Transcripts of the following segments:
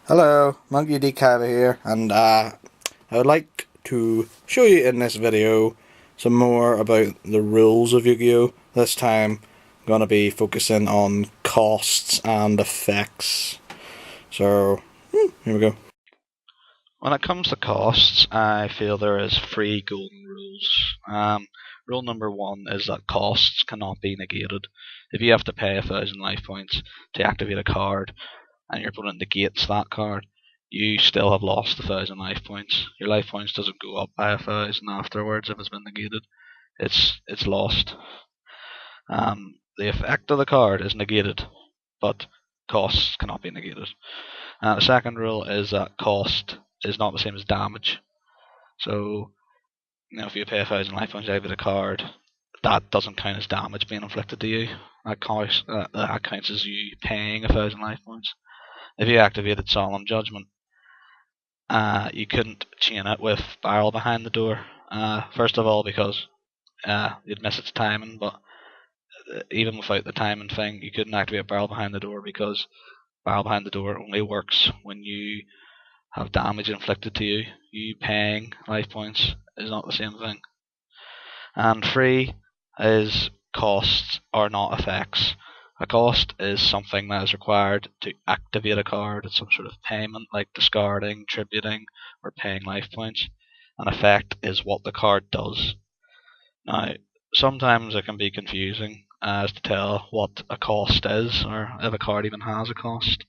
Hello, Monkey D. Cava here, and I would like to show you in this video some more about the rules of Yu-Gi-Oh! This time I'm going to be focusing on costs and effects. So, here we go. When it comes to costs, I feel there is three golden rules. Rule number one is that costs cannot be negated. If you have to pay 1,000 life points to activate a card, and your opponent negates that card, you still have lost 1,000 life points. Your life points doesn't go up by 1,000 afterwards if it's been negated. It's lost. The effect of the card is negated, but costs cannot be negated. The second rule is that cost is not the same as damage. So, if you pay 1,000 life points to activate a card, that doesn't count as damage being inflicted to you. That counts as you paying 1,000 life points. If you activated Solemn Judgment, you couldn't chain it with Barrel Behind the Door. First of all, because you'd miss its timing, but even without the timing thing, you couldn't activate Barrel Behind the Door because Barrel Behind the Door only works when you have damage inflicted to you. You paying life points is not the same thing. And three is costs are not effects. A cost is something that is required to activate a card. It's some sort of payment like discarding, tributing, or paying life points. An effect is what the card does. Now, sometimes it can be confusing as to tell what a cost is, or if a card even has a cost.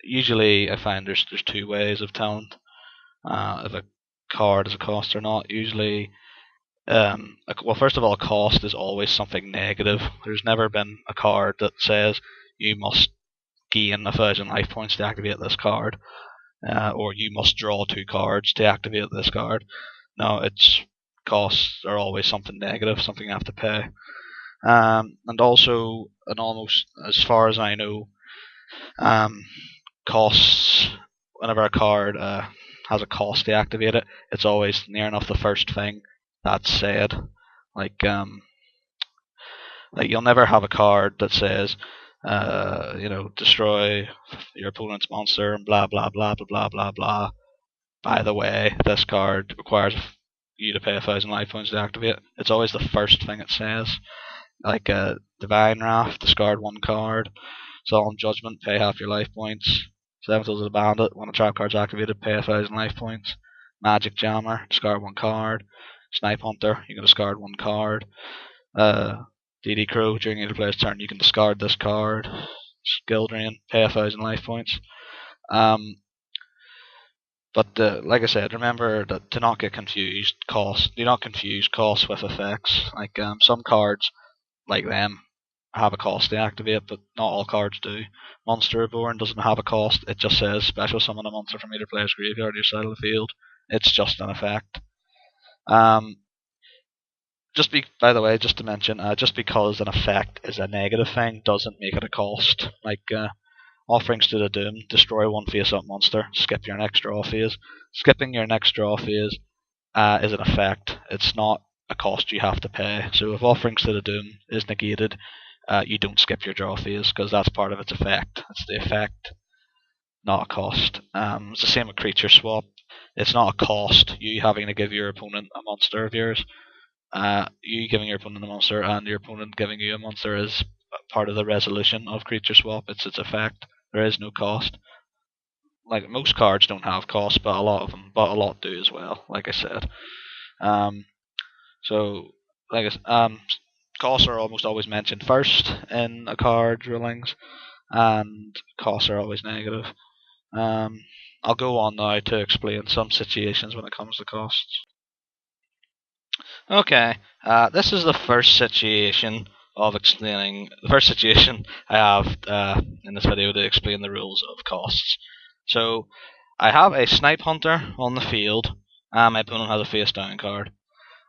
Usually I find there's two ways of telling if a card is a cost or not. Usually, well, first of all, a cost is always something negative. There's never been a card that says you must gain 1,000 life points to activate this card, or you must draw 2 cards to activate this card. No, it's costs are always something negative, something you have to pay. And also, and almost as far as I know, costs, whenever a card has a cost to activate it, it's always near enough the first thing that's said. Like you'll never have a card that says, destroy your opponent's monster and blah blah blah blah blah blah blah. By the way, this card requires you to pay 1,000 life points to activate. It's always the first thing it says. Like Divine Wrath, discard 1 card. Solemn Judgment, pay half your life points. Seven Tools of the Bandit, when a trap card's activated, pay 1,000 life points. Magic Jammer, discard 1 card. Snipe Hunter, you can discard 1 card. DD Crow, during either player's turn, you can discard this card. Skill Drain, pay 1,000 life points. But like I said, remember that to not get confused, do not confuse costs with effects. Like some cards, like them, have a cost to activate, but not all cards do. Monster Reborn doesn't have a cost, it just says special summon a monster from either player's graveyard or your side of the field. It's just an effect. By the way, just to mention, just because an effect is a negative thing doesn't make it a cost. Like Offerings to the Doom, destroy 1 face-up monster, skip your next draw phase. Skipping your next draw phase is an effect. It's not a cost you have to pay. So if Offerings to the Doom is negated, you don't skip your draw phase because that's part of its effect. It's the effect, not a cost. It's the same with Creature Swap. It's not a cost, you having to give your opponent a monster of yours. You giving your opponent a monster and your opponent giving you a monster is part of the resolution of Creature Swap. It's its effect. There is no cost. Like most cards don't have costs, but a lot do as well. Like I said, so costs are almost always mentioned first in a card rulings, and costs are always negative. I'll go on now to explain some situations when it comes to costs. Okay, this is the first situation I have in this video to explain the rules of costs. So, I have a Snipe Hunter on the field, and my opponent has a face down card.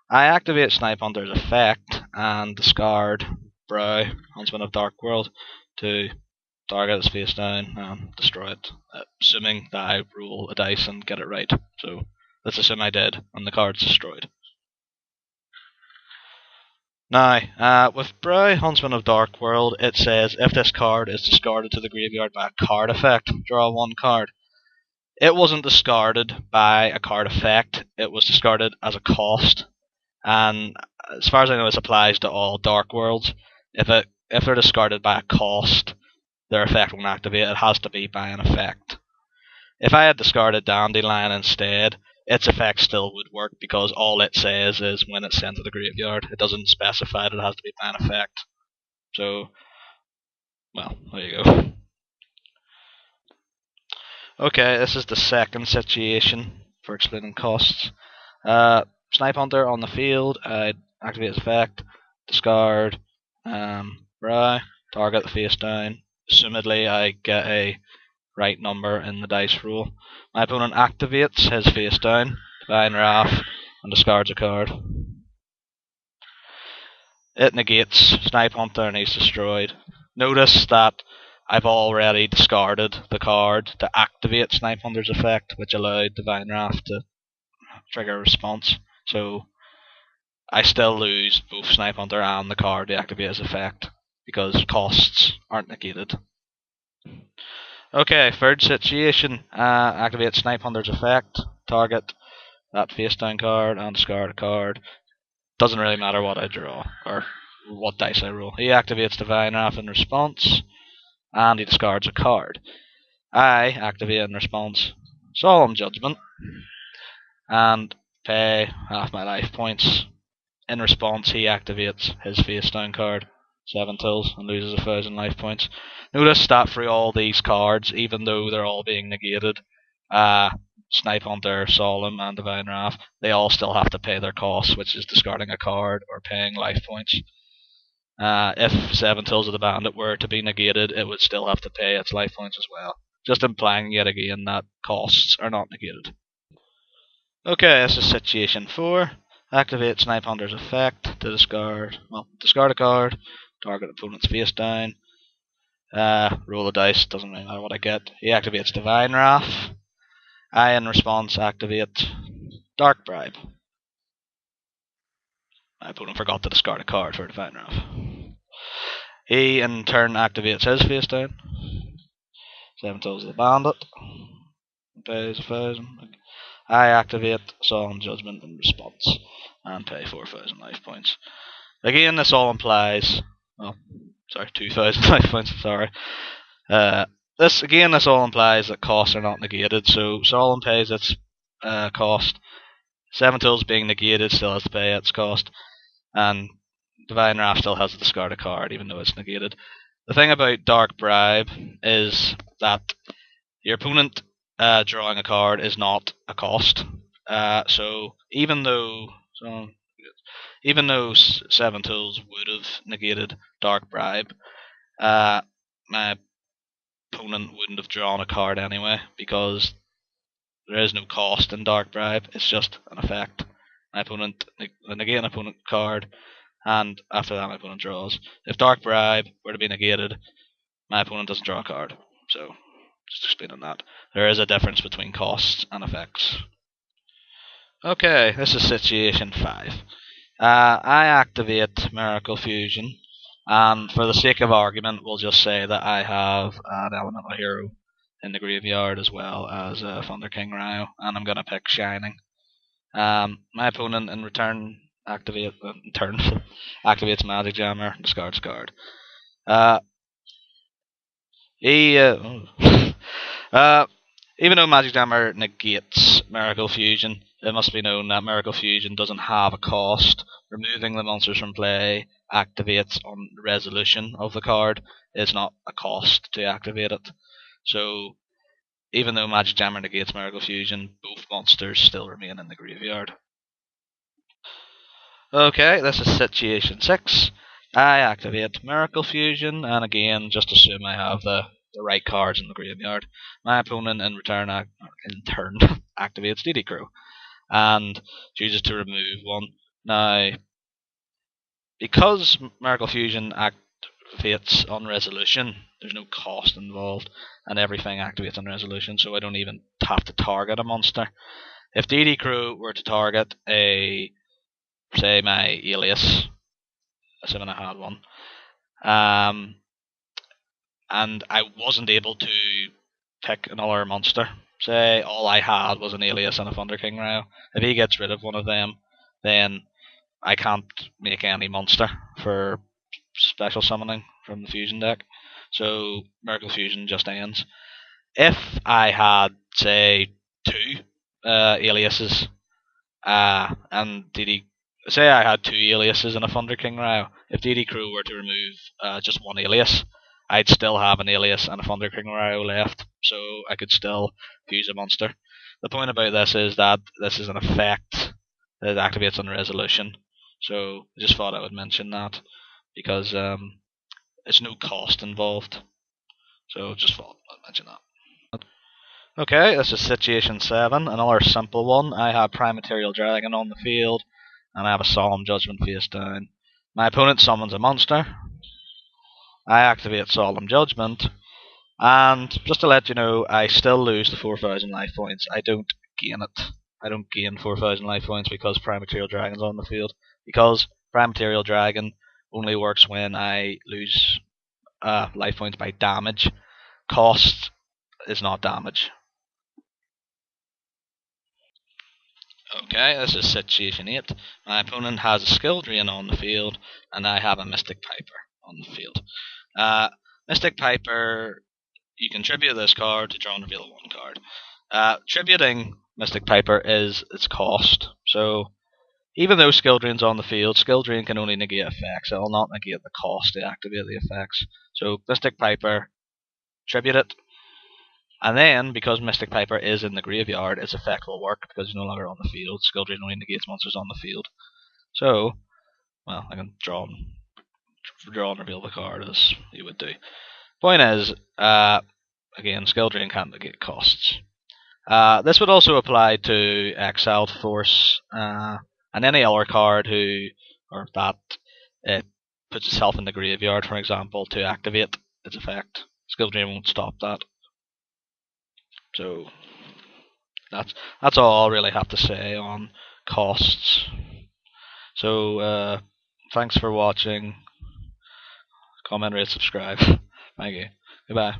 I activate Snipe Hunter's effect and discard Brow, Huntsman of Dark World, to target its face down and destroy it, assuming that I roll a dice and get it right. So let's assume I did, and the card's destroyed. Now, with Brow, Huntsman of Dark World, it says if this card is discarded to the graveyard by a card effect, draw 1 card. It wasn't discarded by a card effect, it was discarded as a cost. And as far as I know, this applies to all Dark Worlds. If they're discarded by a cost, their effect won't activate. It has to be by an effect. If I had discarded Dandelion instead, its effect still would work because all it says is when it's sent to the graveyard. It doesn't specify that it has to be by an effect. So, well, there you go. Okay, this is the second situation for explaining costs. Snipe Hunter on the field, I activate its effect, discard, Brow, target face down. Assumedly, I get a right number in the dice roll. My opponent activates his face down, Divine Wrath, and discards a card. It negates Snipe Hunter and he's destroyed. Notice that I've already discarded the card to activate Snipe Hunter's effect, which allowed Divine Wrath to trigger a response. So I still lose both Snipe Hunter and the card to activate his effect because costs aren't negated. Okay, third situation. Activate Snipe Hunter's effect, target that face down card and discard a card. Doesn't really matter what I draw or what dice I roll. He activates Divine Wrath in response, and he discards a card. I activate in response Solemn Judgment, and pay half my life points. In response, he activates his face down card, 7 tills, and loses 1,000 life points. Notice that for all these cards, even though they're all being negated, Snipe Hunter, Solemn, and Divine Wrath, they all still have to pay their costs, which is discarding a card or paying life points. If 7 tills of the Bandit were to be negated, it would still have to pay its life points as well. Just implying yet again that costs are not negated. Okay, this is situation 4. Activate Snipe Hunter's effect to discard a card, target opponent's face down. Roll the dice, doesn't really matter what I get. He activates Divine Wrath. I, in response, activate Dark Bribe. My opponent forgot to discard a card for Divine Wrath. He, in turn, activates his face down. 7 tills of the Bandit. Pays 1,000. I activate Solemn Judgment in response and pay 4,000 life points. Again, this all implies, 2,000 life points. Sorry. This all implies that costs are not negated. So Solemn pays its cost. 7 tills being negated still has to pay its cost, and Divine Wrath still has to discard a card even though it's negated. The thing about Dark Bribe is that your opponent drawing a card is not a cost. So even though 7 tills would have negated Dark Bribe, my opponent wouldn't have drawn a card anyway because there is no cost in Dark Bribe. It's just an effect. My opponent negate an opponent card, and after that my opponent draws. If Dark Bribe were to be negated, my opponent doesn't draw a card. So just explaining that. There is a difference between costs and effects. Okay, this is situation 5. I activate Miracle Fusion, and for the sake of argument, we'll just say that I have an Elemental Hero in the graveyard as well as Thunder King Ryo, and I'm going to pick Shining. My opponent in return activates Magic Jammer, discards card. Even though Magic Jammer negates Miracle Fusion, it must be known that Miracle Fusion doesn't have a cost. Removing the monsters from play activates on the resolution of the card. It's not a cost to activate it. So, even though Magic Jammer negates Miracle Fusion, both monsters still remain in the graveyard. Okay, this is situation 6. I activate Miracle Fusion, and again, just assume I have the right cards in the graveyard. My opponent in turn activates DD Crow and chooses to remove one. Now, because Miracle Fusion activates on resolution, there's no cost involved, and everything activates on resolution, so I don't even have to target a monster. If DD Crow were to target say my Alias, assuming I had one. And I wasn't able to pick another monster. Say all I had was an Alias and a Thunder King Rao. If he gets rid of one of them, then I can't make any monster for special summoning from the fusion deck. So Miracle Fusion just ends. If I had, say, two aliases, and DD, say I had two aliases and a Thunder King Rao, if DD Crow were to remove just one alias, I'd still have an alias and a Thunder King Rao left, so I could still fuse a monster. The point about this is that this is an effect that activates on resolution, so I just thought I would mention that because there's no cost involved. So just thought I'd mention that. Okay, this is Situation 7, another simple one. I have Prime Material Dragon on the field, and I have a Solemn Judgment face down. My opponent summons a monster. I activate Solemn Judgment, and just to let you know, I still lose the 4,000 life points. I don't gain it. I don't gain 4,000 life points because Prime Material Dragon's on the field. Because Prime Material Dragon only works when I lose life points by damage. Cost is not damage. Okay, this is Situation 8. My opponent has a Skill Drain on the field, and I have a Mystic Piper on the field. Mystic Piper, you can tribute this card to draw and reveal one card. Tributing Mystic Piper is its cost. So, even though Skill Drain's on the field, Skill Drain can only negate effects. It will not negate the cost to activate the effects. So, Mystic Piper, tribute it. And then, because Mystic Piper is in the graveyard, its effect will work because it's no longer on the field. Skill Drain only negates monsters on the field. So, well, I can draw and reveal the card as you would do. Point is, again, Skill Drain can't negate costs. This would also apply to Exiled Force and any other card that it puts itself in the graveyard, for example, to activate its effect. Skill Drain won't stop that. So that's all I really have to say on costs. So thanks for watching. Comment, rate, subscribe. Thank you. Goodbye.